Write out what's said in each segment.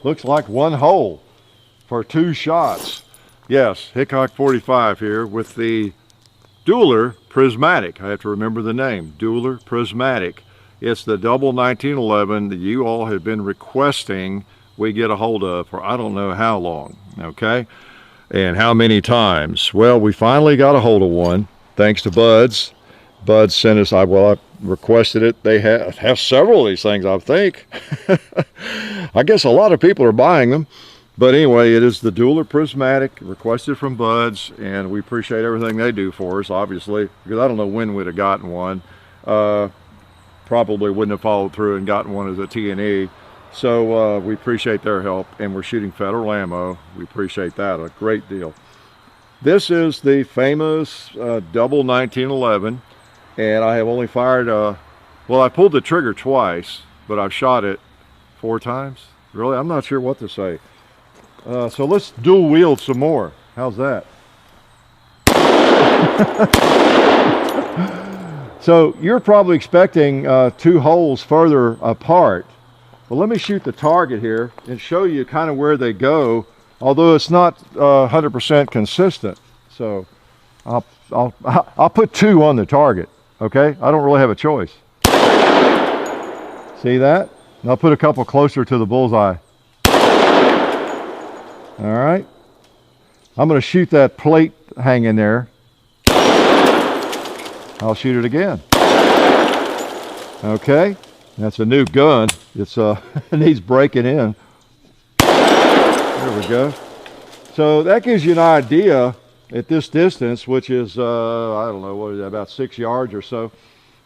Looks like one hole for 2 shots. Yes, Hickok 45 here with the Dueler Prismatic. I have to remember the name, Dueler Prismatic. It's the double 1911 that you all have been requesting we get a hold of for I don't know how long, okay? And how many times. Well, we finally got a hold of one, thanks to Buds. Buds sent us, I requested it. They have several of these things, I think. I guess a lot of people are buying them. But anyway, it is the Dueler Prismatic, requested from Buds, and we appreciate everything they do for us, obviously, because I don't know when we'd have gotten one. Probably wouldn't have followed through and gotten one as a T&E. So we appreciate their help, and we're shooting federal ammo. We appreciate that a great deal. This is the famous double 1911, and I have only fired, well, I pulled the trigger twice, but I've shot it 4 times. Really, I'm not sure what to say. So let's dual wield some more. How's that? So you're probably expecting 2 holes further apart. Well, let me shoot the target here and show you kind of where they go, although it's not 100% consistent. So I'll put 2 on the target, okay? I don't really have a choice. See that? And I'll put a couple closer to the bullseye. All right. I'm going to shoot that plate hanging there. I'll shoot it again. Okay. That's a new gun. It's it needs breaking in. There we go. So that gives you an idea at this distance, which is I don't know, what is that, about 6 yards or so,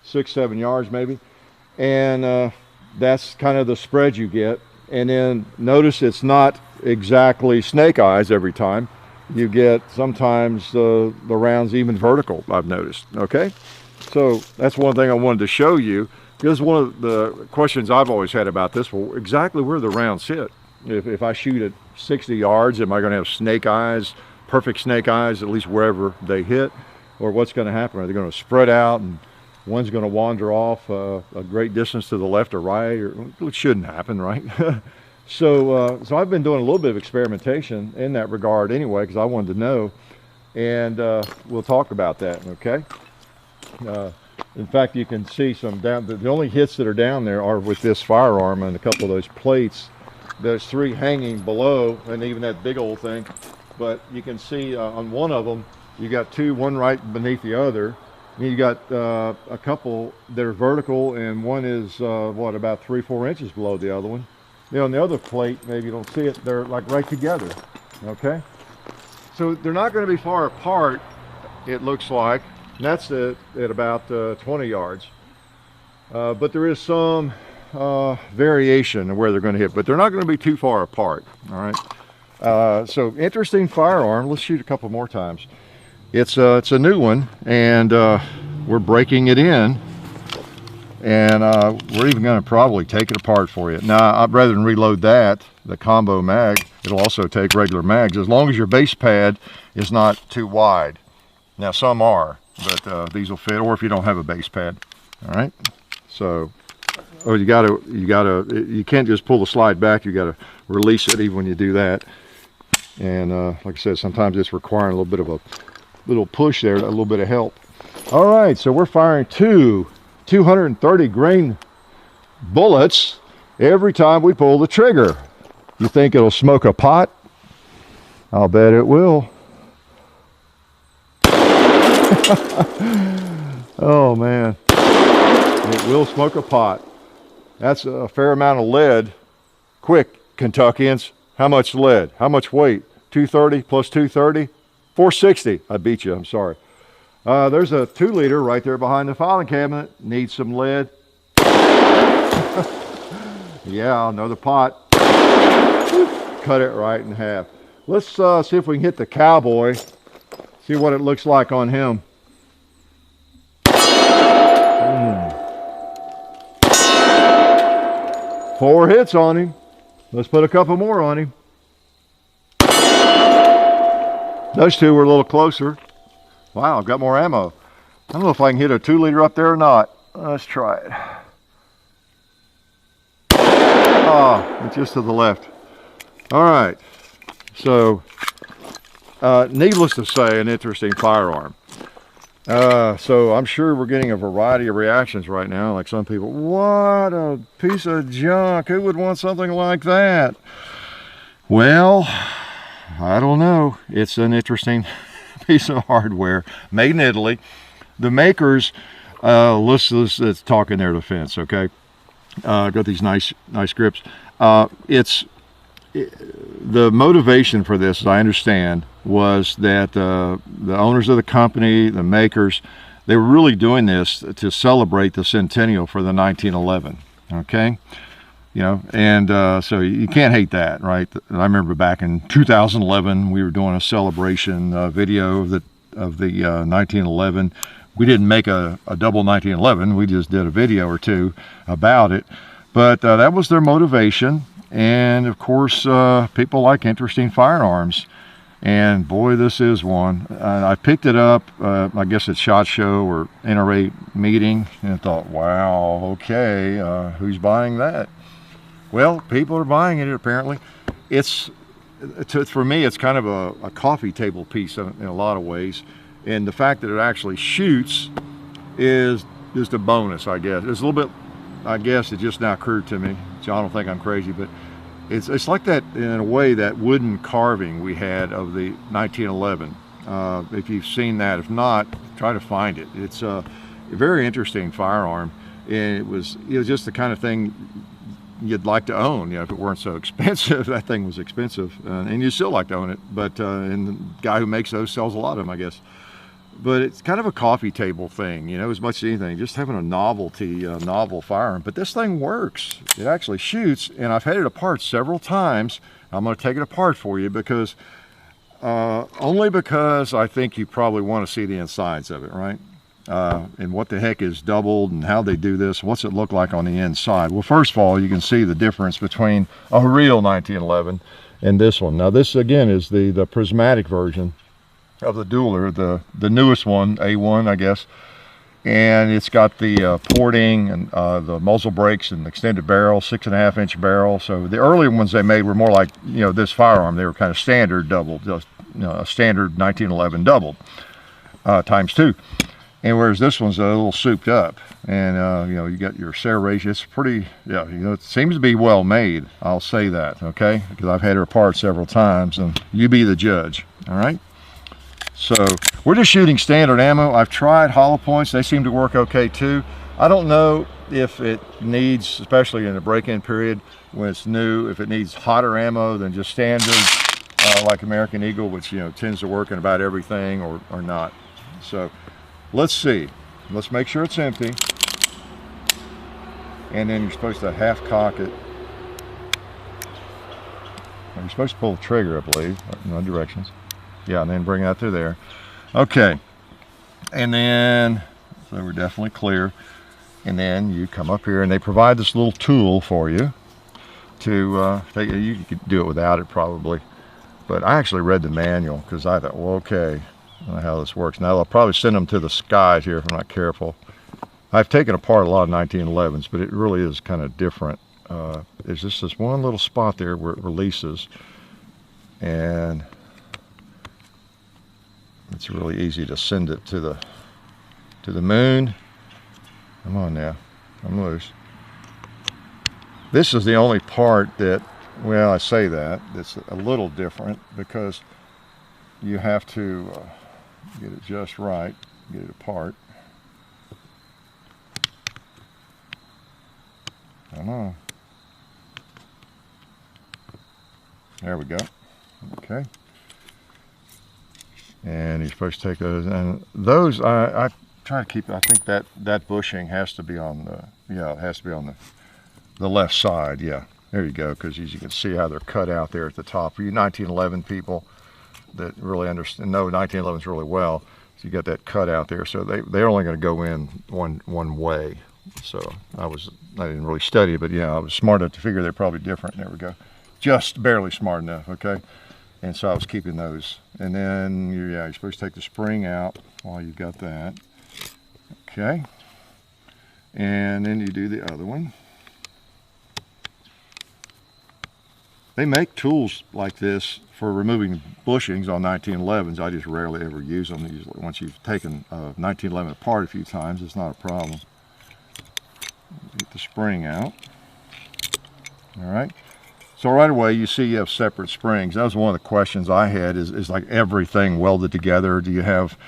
6-7 yards maybe, and that's kind of the spread you get. And then notice it's not exactly snake eyes every time. You get sometimes the rounds even vertical, I've noticed. Okay, so that's one thing I wanted to show you. Because one of the questions I've always had about this, well, exactly where the rounds hit. If I shoot at 60 yards, am I going to have snake eyes, perfect snake eyes, at least wherever they hit? Or what's going to happen? Are they going to spread out and one's going to wander off a great distance to the left or right? Or, it shouldn't happen, right? So I've been doing a little bit of experimentation in that regard anyway, because I wanted to know. And we'll talk about that, okay? In fact, you can see some down, the only hits that are down there are with this firearm and a couple of those plates. There's 3 hanging below, and even that big old thing. But you can see on one of them, you got 2, one right beneath the other. And you got a couple that are vertical, and one is, what, about 3-4 inches below the other one. You know, on the other plate, maybe you don't see it, they're like right together, okay? So they're not going to be far apart, it looks like. And that's at about 20 yards. But there is some variation of where they're going to hit, but they're not going to be too far apart, all right? So interesting firearm. Let's shoot a couple more times. It's a new one, and we're breaking it in, and we're even going to probably take it apart for you. Now, rather than reload that, the combo mag, it'll also take regular mags, as long as your base pad is not too wide. Now, some are, but these will fit, or if you don't have a base pad. All right, so you can't just pull the slide back. You got to release it even when you do that. And like I said, sometimes it's requiring a little bit of a little push there, a little bit of help. All right, so we're firing 2 230 grain bullets every time we pull the trigger. You think it'll smoke a pot? I'll bet it will. Oh man, it will smoke a pot. That's a fair amount of lead. Quick, Kentuckians, how much lead? How much weight? 230 plus 230? 460. I beat you, I'm sorry. There's a 2-liter right there behind the filing cabinet. Needs some lead. Yeah, another pot. Cut it right in half. Let's see if we can hit the cowboy. See what it looks like on him. 4 hits on him. Let's put a couple more on him. Those 2 were a little closer. Wow, I've got more ammo. I don't know if I can hit a 2-liter up there or not. Let's try it. just to the left. All right, so needless to say, an interesting firearm. So I'm sure we're getting a variety of reactions right now. Like some people, what a piece of junk, who would want something like that? Well, I don't know. It's an interesting piece of hardware made in Italy. The makers, let's talk in their defense, okay? Got these nice grips. The motivation for this, as I understand, was that the owners of the company, the makers, they were really doing this to celebrate the centennial for the 1911. Okay, you know, and so you can't hate that, right? I remember back in 2011, we were doing a celebration video of the 1911. We didn't make a double 1911. We just did a video or two about it, but that was their motivation. And of course, people like interesting firearms, and boy, this is one. I picked it up, I guess at SHOT Show or NRA meeting, and I thought, wow, okay, who's buying that? Well, people are buying it apparently. For me, it's kind of a coffee table piece in a lot of ways, and the fact that it actually shoots is just a bonus, I guess. It's a little bit, I guess it just now occurred to me. John will think I'm crazy, but it's like that in a way, that wooden carving we had of the 1911. If you've seen that, if not, try to find it. It's a very interesting firearm, and it was just the kind of thing you'd like to own. You know, if it weren't so expensive. That thing was expensive, and you still like to own it. But and the guy who makes those sells a lot of them, I guess. But it's kind of a coffee table thing, you know, as much as anything, just having a novelty, novel firearm. But this thing works. It actually shoots, and I've had it apart several times. I'm going to take it apart for you because, only because I think you probably want to see the insides of it, right? And what the heck is doubled and how they do this. What's it look like on the inside? Well, first of all, you can see the difference between a real 1911 and this one. Now, this again is the prismatic version of the dueler, the newest one, A1, I guess, and it's got the porting and the muzzle brakes and extended barrel, 6.5-inch barrel. So the earlier ones they made were more like, you know, this firearm. They were kind of standard double, just, you know, a standard 1911 doubled ×2. And whereas this one's a little souped up, and you know, you got your serration. It's pretty, yeah, you know, it seems to be well made. I'll say that, okay, because I've had her apart several times, and you be the judge. All right. So we're just shooting standard ammo. I've tried hollow points. They seem to work okay too. I don't know if it needs, especially in the break-in period when it's new, if it needs hotter ammo than just standard, like American Eagle, which, you know, tends to work in about everything, or not. So let's see. Let's make sure it's empty. And then you're supposed to half cock it. You're supposed to pull the trigger, I believe, in all directions. Yeah, and then bring that through there. Okay, and then, so we're definitely clear. And then you come up here, and they provide this little tool for you to take. You could do it without it probably, but I actually read the manual because I thought, well, okay, I don't know how this works. Now I'll probably send them to the skies here if I'm not careful. I've taken apart a lot of 1911s, but it really is kind of different. There's just this one little spot there where it releases, and it's really easy to send it to the moon. Come on now, I'm loose. This is the only part that, well, I say that, it's a little different because you have to get it just right, get it apart. I don't know. There we go. Okay. And you're supposed to take those, and those I try to keep. I think that bushing has to be on the, yeah, it has to be on the left side. Yeah, there you go. Because as you can see how they're cut out there at the top. For you 1911 people that really understand, know 1911s really well, so you got that cut out there. So they're only going to go in one way. So I didn't really study it, but yeah, I was smart enough to figure they're probably different. There we go. Just barely smart enough. Okay. And so I was keeping those. And then, you're supposed to take the spring out while you've got that. Okay. And then you do the other one. They make tools like this for removing bushings on 1911s. I just rarely ever use them. Usually once you've taken a 1911 apart a few times, it's not a problem. Get the spring out. All right. So right away you see you have separate springs. That was one of the questions I had, is like everything welded together? Do you have,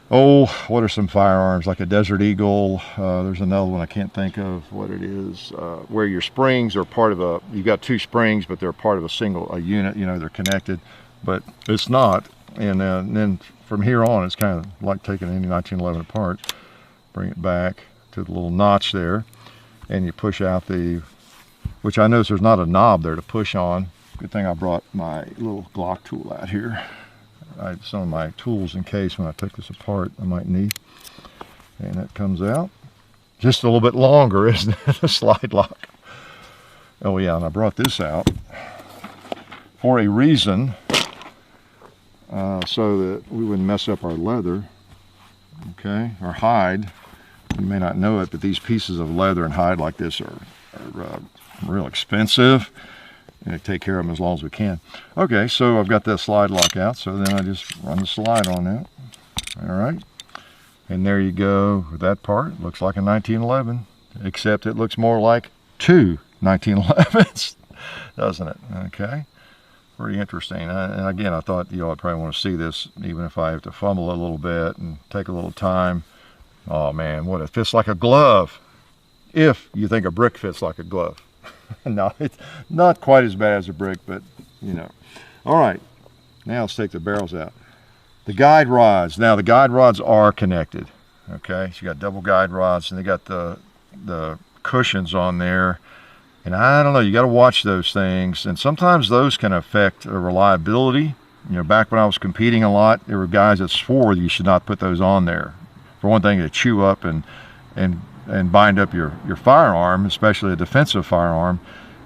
oh, what are some firearms, like a Desert Eagle? There's another one I can't think of what it is, where your springs are part of a, you've got two springs, but they're part of a unit, you know, they're connected, but it's not. And then from here on, it's kind of like taking any 1911 apart. Bring it back to the little notch there, and you push out the, which I notice there's not a knob there to push on. Good thing I brought my little Glock tool out here. I have some of my tools in case when I take this apart I might need. And that comes out. Just a little bit longer, isn't it? The slide lock. Oh yeah, and I brought this out for a reason, so that we wouldn't mess up our leather, okay, or hide. You may not know it, but these pieces of leather and hide like this are real expensive. And take care of them as long as we can. Okay, so I've got that slide lock out, so then I just run the slide on that. All right, and there you go with that part. Looks like a 1911, except it looks more like two 1911s, doesn't it? Okay, pretty interesting. And again, I thought, you know, I'd probably want to see this, even if I have to fumble a little bit and take a little time. Oh man, what, it fits like a glove. If you think a brick fits like a glove. No, it's not quite as bad as a brick, but you know. All right, now let's take the barrels out. The guide rods. Now the guide rods are connected. Okay, so you got double guide rods, and they got the cushions on there. And I don't know, you got to watch those things, and sometimes those can affect reliability. You know, back when I was competing a lot, there were guys that swore that you should not put those on there. For one thing, they chew up and bind up your firearm, especially a defensive firearm,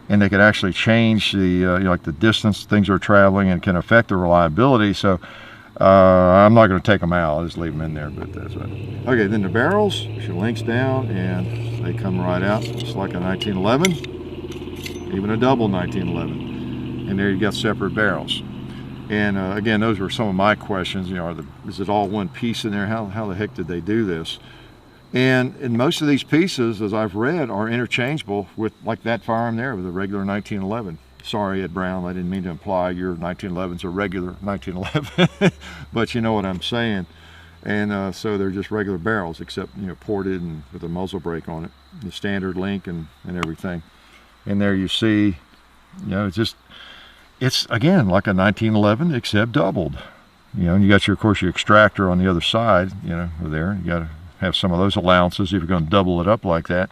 and they could actually change the you know, like the distance things are traveling, and can affect the reliability. So I'm not going to take them out, I'll just leave them in there. But that's right. Okay, then the barrels, she links down and they come right out. It's like a 1911, even a double 1911, and there you got separate barrels. And again, those were some of my questions. You know, is it all one piece in there? How the heck did they do this? And most of these pieces, as I've read, are interchangeable with, like that firearm there, with a regular 1911. Sorry, Ed Brown, I didn't mean to imply your 1911's a regular 1911, but you know what I'm saying. And so they're just regular barrels, except, you know, ported and with a muzzle brake on it, the standard link and everything. And there you see, you know, it's again like a 1911 except doubled. You know, and you got of course your extractor on the other side, you know, there. You got to have some of those allowances if you're going to double it up like that.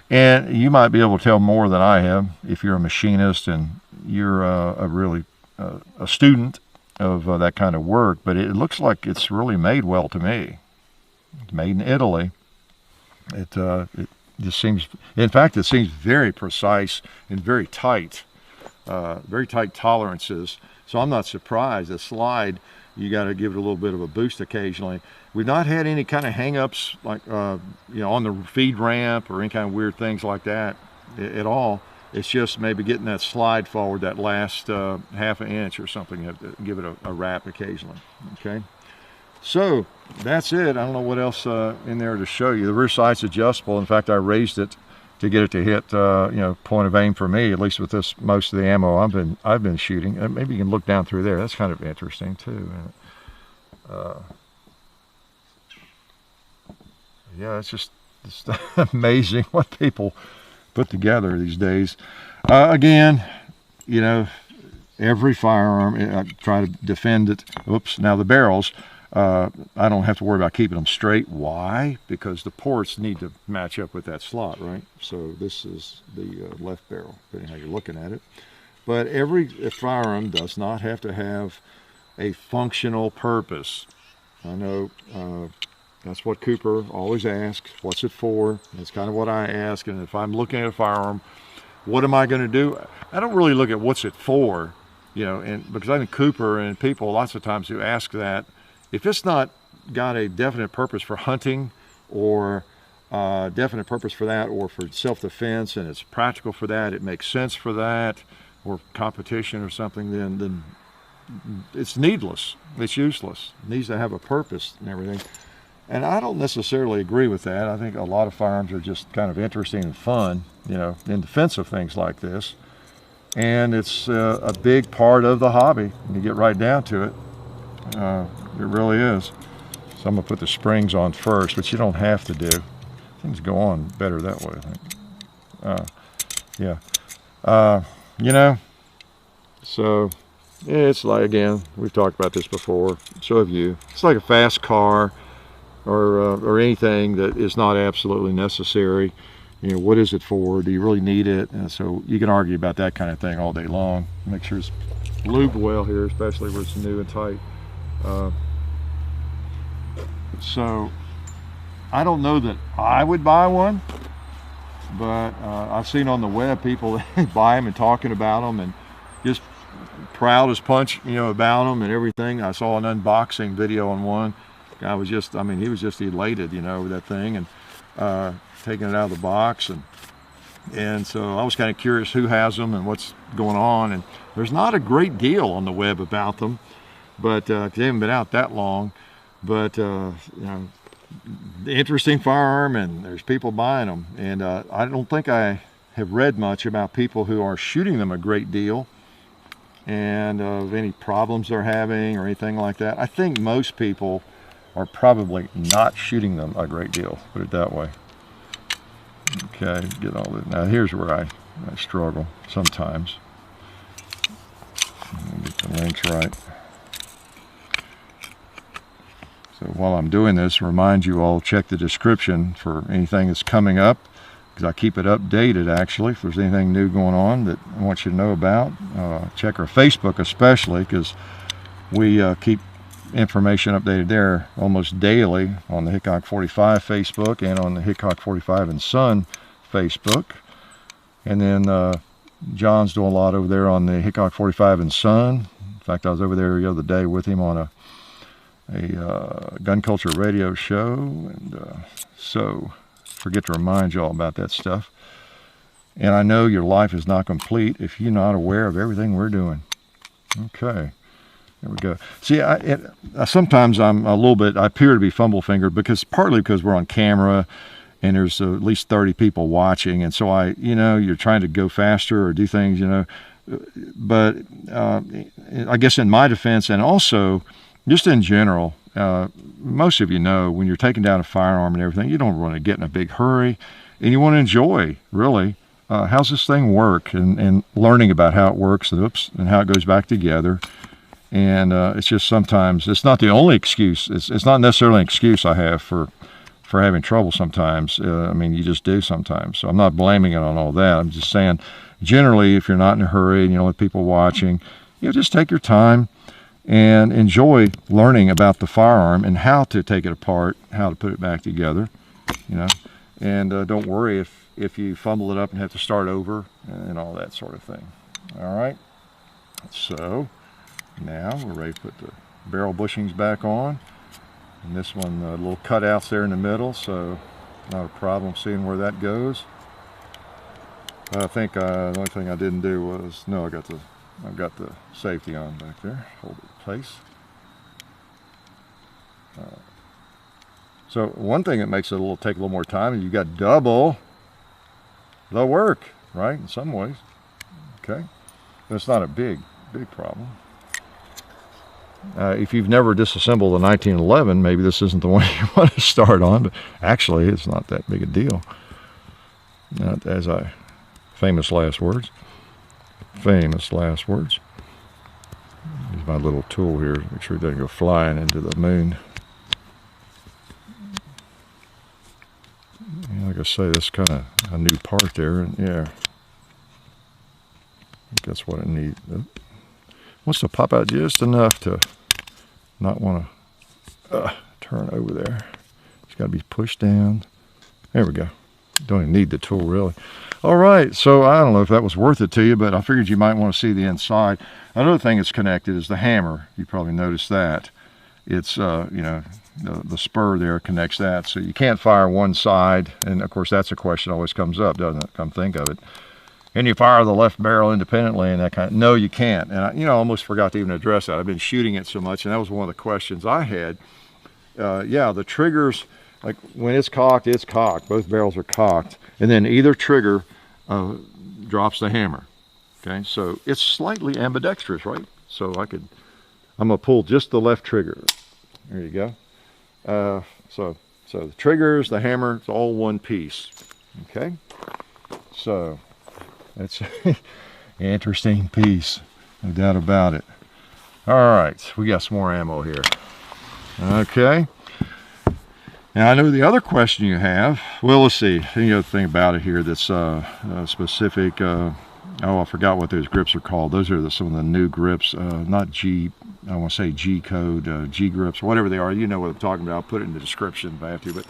And you might be able to tell more than I have if you're a machinist and you're a student of that kind of work. But it looks like it's really made well to me. It's made in Italy. It just seems, in fact, it seems very precise and very tight tolerances. So I'm not surprised. The slide, you got to give it a little bit of a boost occasionally. We've not had any kind of hang-ups like you know, on the feed ramp or any kind of weird things like that at all. It's just maybe getting that slide forward, that last half an inch or something. You have to give it a wrap occasionally. Okay, so that's it. I don't know what else in there to show you. The rear sight's adjustable. In fact, I raised it to get it to hit you know, point of aim for me, at least with this most of the ammo I've been shooting. Maybe you can look down through there. That's kind of interesting too. Yeah, it's just amazing what people put together these days. Again, you know, every firearm, I try to defend it. Oops, now the barrels, I don't have to worry about keeping them straight. Why? Because the ports need to match up with that slot, right? So this is the left barrel, depending how you're looking at it. But every firearm does not have to have a functional purpose. I know that's what Cooper always asks, what's it for? That's kind of what I ask. And if I'm looking at a firearm, what am I going to do? I don't really look at what's it for, you know, and because I think Cooper and people lots of times who ask that, if it's not got a definite purpose for hunting or definite purpose for that, or for self-defense, and it's practical for that, it makes sense for that, or competition or something, then it's needless. It's useless. It needs to have a purpose and everything. And I don't necessarily agree with that. I think a lot of firearms are just kind of interesting and fun, you know, in defense of things like this. And it's a big part of the hobby when you get right down to it. It really is. So I'm going to put the springs on first, which you don't have to do. Things go on better that way, I think. Yeah. You know, so it's like, again, we've talked about this before, so have you. It's like a fast car, or anything that is not absolutely necessary. You know, what is it for? Do you really need it? And so you can argue about that kind of thing all day long. Make sure it's lubed well here, especially where it's new and tight. So I don't know that I would buy one, but I've seen on the web people buy them and talking about them and just proud as punch, you know, about them and everything. I saw an unboxing video on one. Guy was just, I mean, he was just elated, you know, with that thing, and taking it out of the box, and so I was kind of curious who has them and what's going on. And there's not a great deal on the web about them, but they haven't been out that long. But you know, interesting firearm, and there's people buying them. And I don't think I have read much about people who are shooting them a great deal, and of any problems they're having or anything like that. I think most people are probably not shooting them a great deal, put it that way. Okay, get all that. Now here's where I struggle sometimes. Get the links right. So while I'm doing this, remind you all, check the description for anything that's coming up, because I keep it updated actually. If there's anything new going on that I want you to know about, check our Facebook especially, because we keep information updated there almost daily on the Hickok 45 Facebook and on the Hickok 45 and Son Facebook. And then John's doing a lot over there on the Hickok 45 and Son. In fact, I was over there the other day with him on a gun culture radio show, and so forget to remind you all about that stuff. And I know your life is not complete if you're not aware of everything we're doing. Okay. There we go. See, sometimes I'm a little bit, I appear to be fumble-fingered, partly because we're on camera and there's at least 30 people watching. And so you know, you're trying to go faster or do things, you know. But I guess in my defense, and also just in general, most of you know when you're taking down a firearm and everything, you don't want to get in a big hurry, and you want to enjoy, really, how's this thing work, and learning about how it works, and how it goes back together. And it's just sometimes, it's not the only excuse. It's not necessarily an excuse I have for having trouble sometimes. I mean, you just do sometimes. So I'm not blaming it on all that. I'm just saying, generally, if you're not in a hurry and you don't have people watching, you know, just take your time and enjoy learning about the firearm and how to take it apart, how to put it back together, you know. And don't worry if you fumble it up and have to start over and all that sort of thing. All right. So now we're ready to put the barrel bushings back on, and this one, little cutouts there in the middle, so not a problem seeing where that goes. I think the only thing I didn't do was, no, I've got the safety on back there. Hold it in place. So one thing that makes it take a little more time is you got double the work, right? In some ways, okay. But it's not a big problem. If you've never disassembled a 1911, maybe this isn't the one you want to start on, but actually it's not that big a deal. Not as famous last words. Famous last words. Use my little tool here to make sure it doesn't go flying into the moon. And like I say, that's kind of a new part there, and yeah, I think that's what it needs. Wants to pop out just enough to not want to turn over there. It's got to be pushed down. There we go. Don't even need the tool, really. All right, so I don't know if that was worth it to you, but I figured you might want to see the inside. Another thing that's connected is the hammer. You probably noticed that. It's, you know, the spur there connects that, so you can't fire one side. And of course, that's a question that always comes up, doesn't it? Come think of it. And you fire the left barrel independently and that kind of, no, you can't. And I, almost forgot to even address that. I've been shooting it so much, and that was one of the questions I had. Yeah, the triggers, like when it's cocked, both barrels are cocked, and then either trigger drops the hammer. Okay, so it's slightly ambidextrous, right? So I'm gonna pull just the left trigger. There you go. So the triggers, the hammer, it's all one piece. Okay, so that's an interesting piece, no doubt about it. All right, we got some more ammo here. Okay. Now I know the other question you have. Well, let's see. Any other thing about it here that's specific? Oh, I forgot what those grips are called. Those are some of the new grips. Not G. I want to say G code, G grips, whatever they are. You know what I'm talking about. I'll put it in the description if I have to. But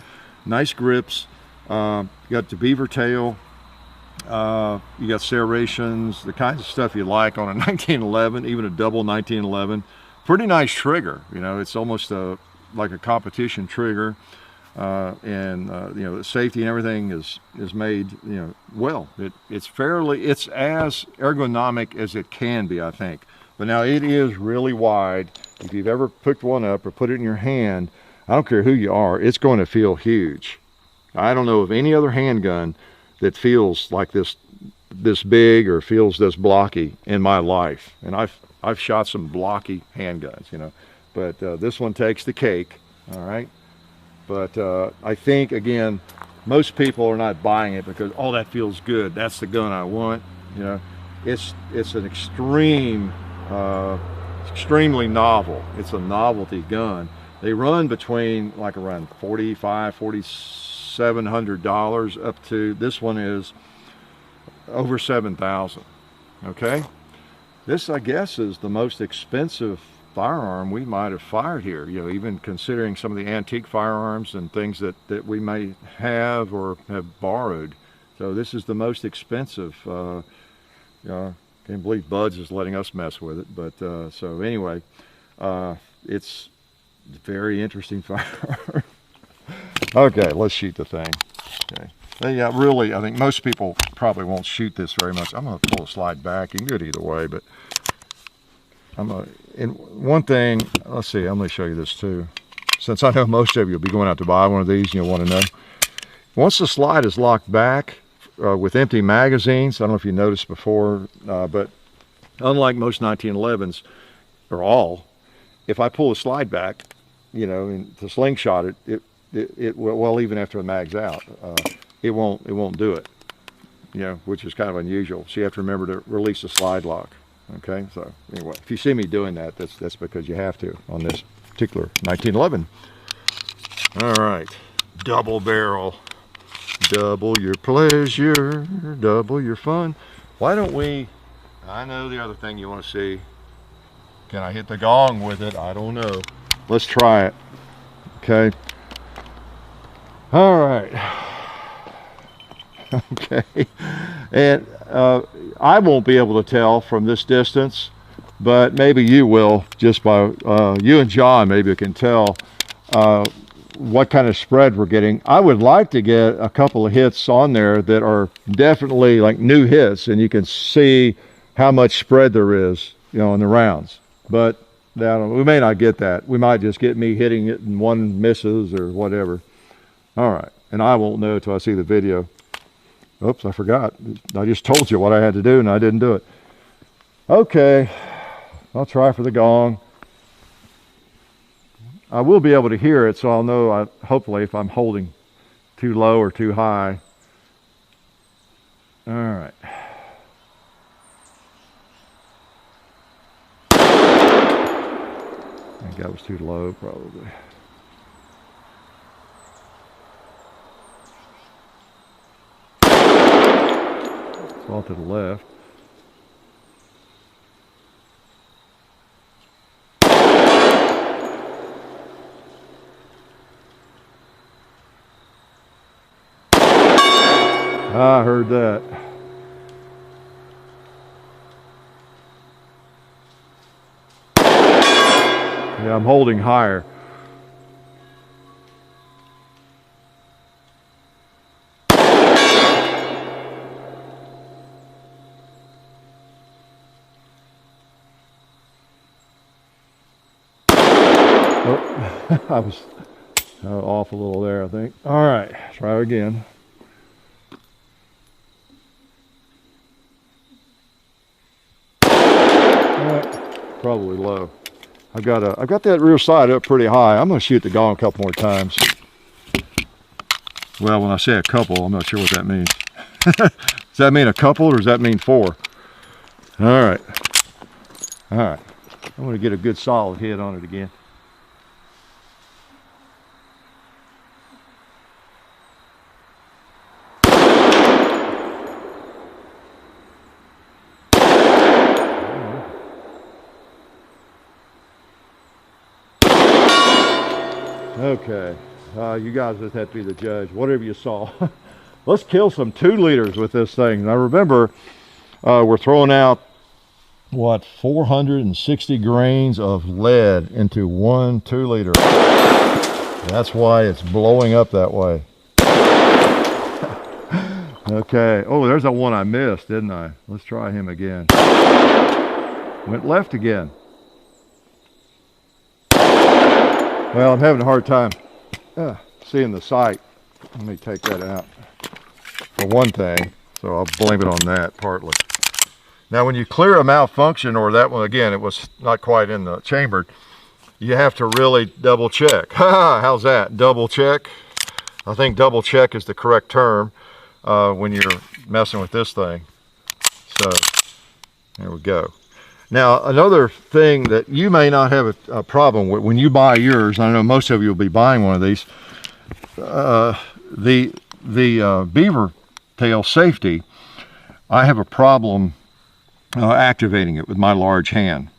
nice grips. You got the beaver tail. You got serrations, the kinds of stuff you like on a 1911, even a double 1911. Pretty nice trigger. It's almost like a competition trigger. The safety and everything is made, well. It's as ergonomic as it can be, I think. But now it is really wide. If you've ever picked one up or put it in your hand, I don't care who you are, it's going to feel huge. I don't know of any other handgun that feels like this big or feels this blocky in my life. And I've shot some blocky handguns, but this one takes the cake. All right. But I think, again, most people are not buying it because, oh, that feels good, that's the gun I want. It's an extremely novel. It's a novelty gun. They run between like around $4,500, $4,700 up to, this one is over $7,000. Okay, this, I guess, is the most expensive firearm we might have fired here, even considering some of the antique firearms and things that we may have or have borrowed. So this is the most expensive. Can't believe Buds is letting us mess with it, but so anyway, it's a very interesting firearm. Okay, let's shoot the thing. Okay. Yeah, really, I think most people probably won't shoot this very much. I'm going to pull a slide back. You can do it either way, but and one thing, let's see, I'm going to show you this too. Since I know most of you will be going out to buy one of these, you'll want to know. Once the slide is locked back with empty magazines, I don't know if you noticed before, but unlike most 1911s, or all, if I pull the slide back, and to slingshot it well, even after the mag's out, it won't do it, which is kind of unusual. So you have to remember to release the slide lock. Okay, so anyway, if you see me doing that, that's because you have to on this particular 1911. All right, double barrel, double your pleasure, double your fun. Why don't we, I know the other thing you want to see. Can I hit the gong with it? I don't know. Let's try it. Okay. All right. Okay. And I won't be able to tell from this distance, but maybe you will, just by you and John maybe can tell what kind of spread we're getting. I would like to get a couple of hits on there that are definitely like new hits, and you can see how much spread there is, in the rounds. But we may not get that. We might just get me hitting it and one misses or whatever. All right, and I won't know till I see the video. Oops, I forgot. I just told you what I had to do and I didn't do it. Okay, I'll try for the gong. I will be able to hear it, so I'll know, hopefully, if I'm holding too low or too high. All right. I think that was too low, probably. Fall to the left. I heard that. Yeah, I'm holding higher. I was off a little there, I think. All right, try again. Probably low. I've got that rear sight up pretty high. I'm going to shoot the gong a couple more times. Well, when I say a couple, I'm not sure what that means. Does that mean a couple or does that mean 4? All right. All right. I'm going to get a good solid hit on it again. Okay, you guys just have to be the judge, whatever you saw. Let's kill some 2 liters with this thing. Now remember, we're throwing out, what, 460 grains of lead into 1 2-liter. That's why it's blowing up that way. Okay, oh, there's that one I missed, didn't I? Let's try him again. Went left again. Well, I'm having a hard time seeing the sight. Let me take that out for one thing, so I'll blame it on that partly. Now, when you clear a malfunction, or that one, again, it was not quite in the chamber, you have to really double check. How's that? Double check? I think double check is the correct term when you're messing with this thing. So, there we go. Now, another thing that you may not have a problem with when you buy yours, I know most of you will be buying one of these, the beaver tail safety, I have a problem activating it with my large hand.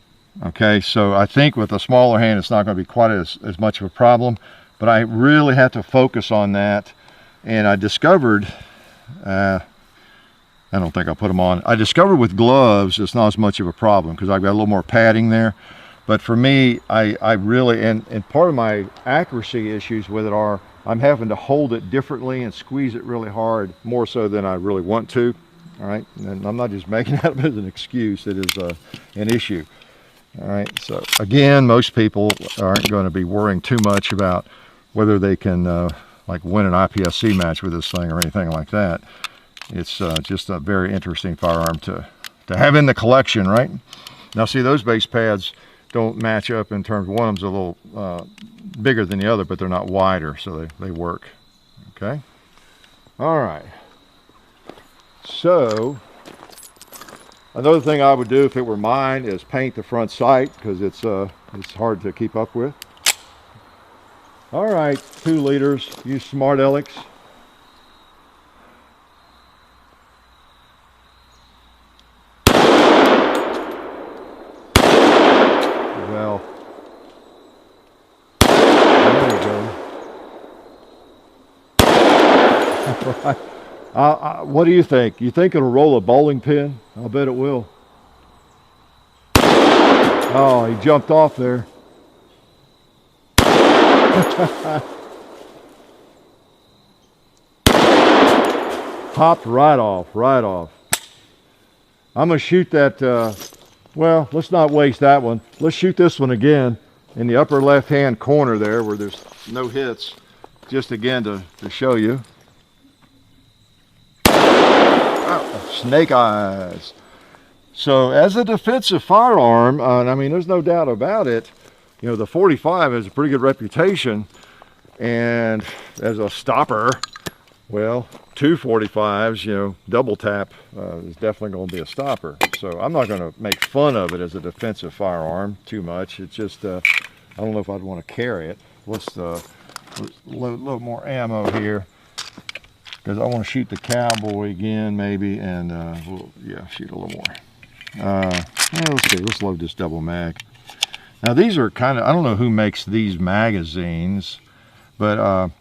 Okay, so I think with a smaller hand it's not going to be quite as much of a problem, but I really have to focus on that. And I discovered, I don't think I'll put them on. I discovered with gloves it's not as much of a problem because I've got a little more padding there. But for me, I really, and part of my accuracy issues with it are I'm having to hold it differently and squeeze it really hard, more so than I really want to. All right, and I'm not just making that as an excuse, it is an issue. All right, so again, most people aren't going to be worrying too much about whether they can like win an IPSC match with this thing or anything like that. It's just a very interesting firearm to have in the collection, right? Now see, those base pads don't match up in terms, one of them's a little bigger than the other, but they're not wider, so they work, okay? All right, so another thing I would do if it were mine is paint the front sight, because it's hard to keep up with. All right, 2 liters, use Smart Alex. Well, there we go. Right. What do you think? You think it'll roll a bowling pin? I'll bet it will. Oh, he jumped off there. Popped right off, right off. I'm gonna shoot that, well, let's not waste that one. Let's shoot this one again in the upper left hand corner there where there's no hits, just again to show you. Oh, snake eyes. So as a defensive firearm, and I mean there's no doubt about it, you know, the 45 has a pretty good reputation, and as a stopper, well, 2 45s, you know, double tap is definitely going to be a stopper. So I'm not going to make fun of it as a defensive firearm too much. It's just, I don't know if I'd want to carry it. Let's load more ammo here, because I want to shoot the cowboy again maybe, and we'll, yeah, shoot a little more. Yeah, let's see, let's load this double mag. Now these are kind of, I don't know who makes these magazines, but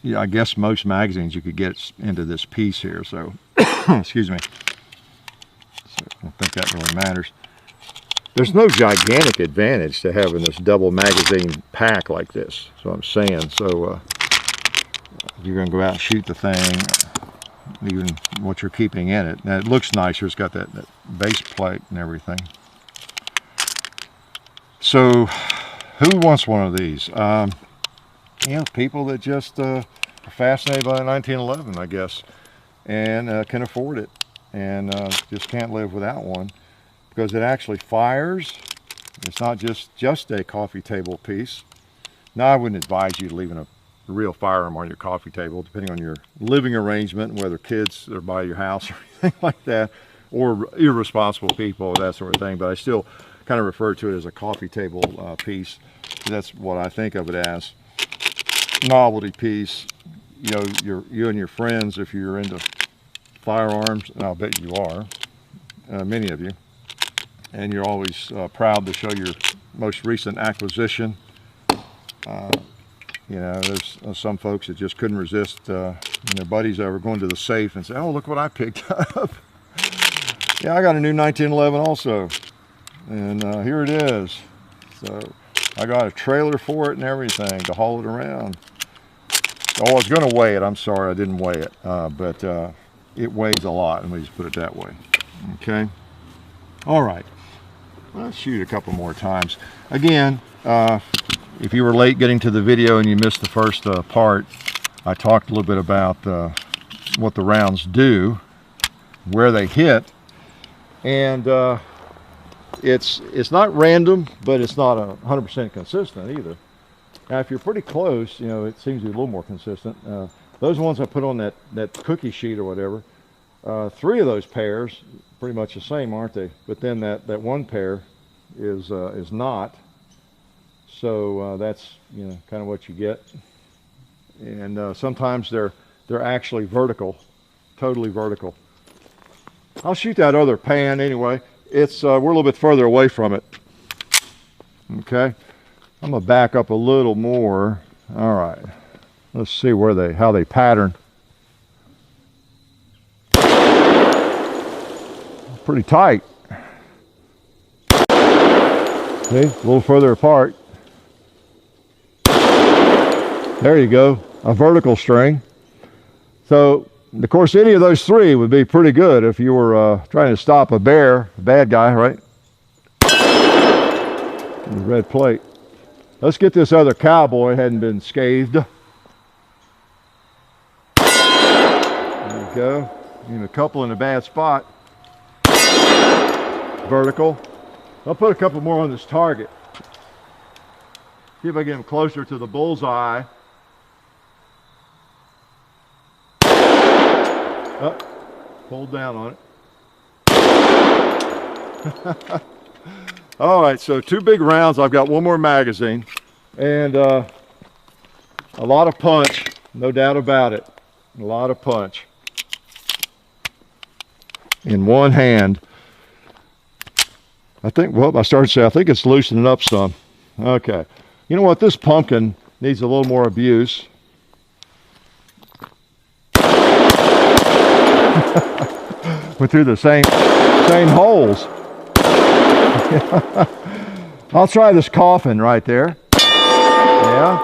yeah, I guess most magazines you could get into this piece here, so excuse me. So I don't think that really matters. There's no gigantic advantage to having this double magazine pack like this, so I'm saying. So if you're going to go out and shoot the thing, even what you're keeping in it. Now it looks nicer, it's got that base plate and everything. So who wants one of these? You know, people that just are fascinated by 1911, I guess, and can afford it, and just can't live without one, because it actually fires. It's not just a coffee table piece. Now, I wouldn't advise you leaving a real firearm on your coffee table, depending on your living arrangement, whether kids are by your house or anything like that, or irresponsible people, that sort of thing. But I still kind of refer to it as a coffee table piece. That's what I think of it as. Novelty piece. You know, you and your friends, if you're into firearms, and I'll bet you are, many of you, and you're always proud to show your most recent acquisition. You know, there's some folks that just couldn't resist when their buddies ever going to the safe and say, oh, look what I picked up. Yeah, I got a new 1911 also, and here it is. So I got a trailer for it and everything to haul it around. Oh, I was going to weigh it. I'm sorry, I didn't weigh it, but it weighs a lot, and we just put it that way. Okay. All right. Let's shoot a couple more times. Again, if you were late getting to the video and you missed the first part, I talked a little bit about what the rounds do, where they hit, and it's not random, but it's not 100% consistent either. Now, if you're pretty close, you know, it seems to be a little more consistent. Those ones I put on that cookie sheet or whatever, 3 of those pairs, pretty much the same, aren't they? But then that one pair is not. So that's, you know, kind of what you get. And sometimes they're actually vertical, totally vertical. I'll shoot that other pan anyway. It's we're a little bit further away from it. Okay, I'm gonna back up a little more. All right, let's see how they pattern. Pretty tight. See, a little further apart. There you go, a vertical string. So, of course, any of those 3 would be pretty good if you were trying to stop a bear, a bad guy, right? The red plate. Let's get this other cowboy, hadn't been scathed. There you go. Even a couple in a bad spot. Vertical. I'll put a couple more on this target. See if I get him closer to the bullseye. Oh, hold down on it. All right, so 2 big rounds. I've got 1 more magazine, and a lot of punch, no doubt about it. A lot of punch in one hand. I think, well, I started to say, I think it's loosening up some. Okay, you know what? This pumpkin needs a little more abuse. Went through the same holes. I'll try this coffin right there. Yeah.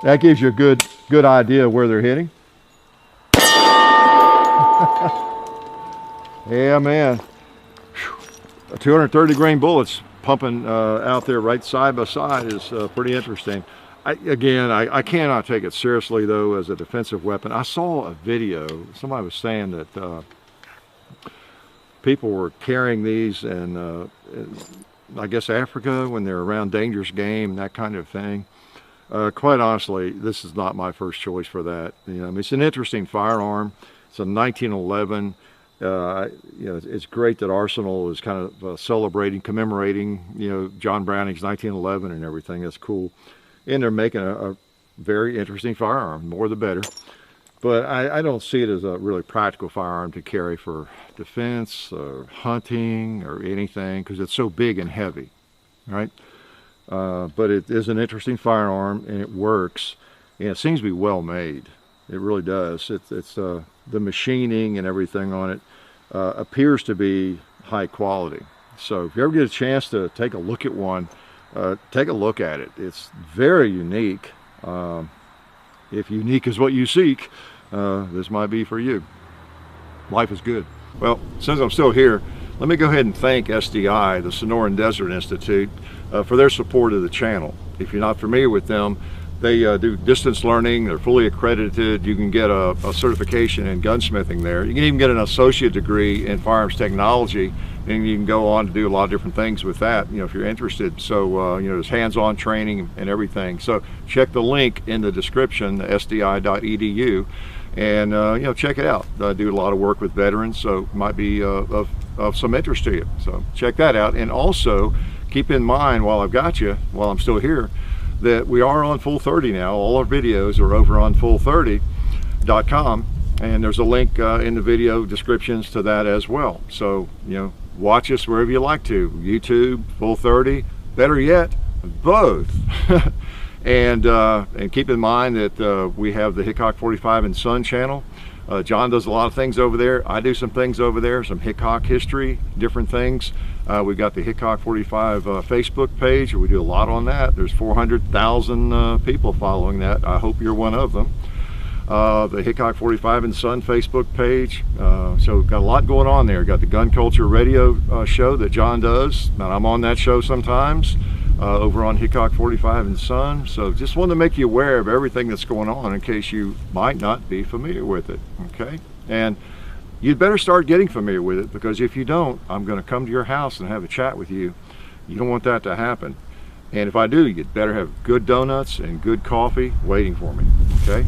That gives you a good idea of where they're hitting. Yeah, man. A 230 grain bullets pumping out there right side by side is pretty interesting. I cannot take it seriously, though, as a defensive weapon. I saw a video. Somebody was saying that people were carrying these in, I guess, Africa when they're around dangerous game, that kind of thing. Quite honestly, this is not my first choice for that. You know, I mean, it's an interesting firearm. It's a 1911. You know, it's great that Arsenal is kind of celebrating, commemorating, you know, John Browning's 1911 and everything. That's cool. And they're making a very interesting firearm, more the better. But I don't see it as a really practical firearm to carry for defense or hunting or anything, because it's so big and heavy, right? But it is an interesting firearm, and it works, and it seems to be well made. It really does. It's the machining and everything on it appears to be high quality. So if you ever get a chance to take a look at one, take a look at it. It's very unique. If unique is what you seek, this might be for you. Life is good. Well, since I'm still here, let me go ahead and thank SDI, the Sonoran Desert Institute, for their support of the channel. If you're not familiar with them, they do distance learning. They're fully accredited. You can get a certification in gunsmithing there. You can even get an associate degree in firearms technology, and you can go on to do a lot of different things with that, you know, if you're interested. So, you know, there's hands-on training and everything. So check the link in the description, sdi.edu, and, you know, check it out. I do a lot of work with veterans, so it might be of some interest to you. So check that out. And also, keep in mind, while I've got you, while I'm still here, that we are on Full 30 now. All our videos are over on full30.com, and there's a link in the video descriptions to that as well. So, you know, watch us wherever you like to. YouTube, Full 30, better yet, both. And keep in mind that we have the Hickok 45 and Son channel. John does a lot of things over there. I do some things over there, some Hickok history, different things. We've got the Hickok 45 Facebook page. We do a lot on that. There's 400,000 people following that. I hope you're one of them. The Hickok 45 and Son Facebook page. So we've got a lot going on there. Got the Gun Culture Radio show that John does, and I'm on that show sometimes. Over on Hickok 45 and Son. So just wanted to make you aware of everything that's going on in case you might not be familiar with it, okay? And you'd better start getting familiar with it, because if you don't, I'm going to come to your house and have a chat with you. You don't want that to happen. And if I do, you'd better have good donuts and good coffee waiting for me, okay?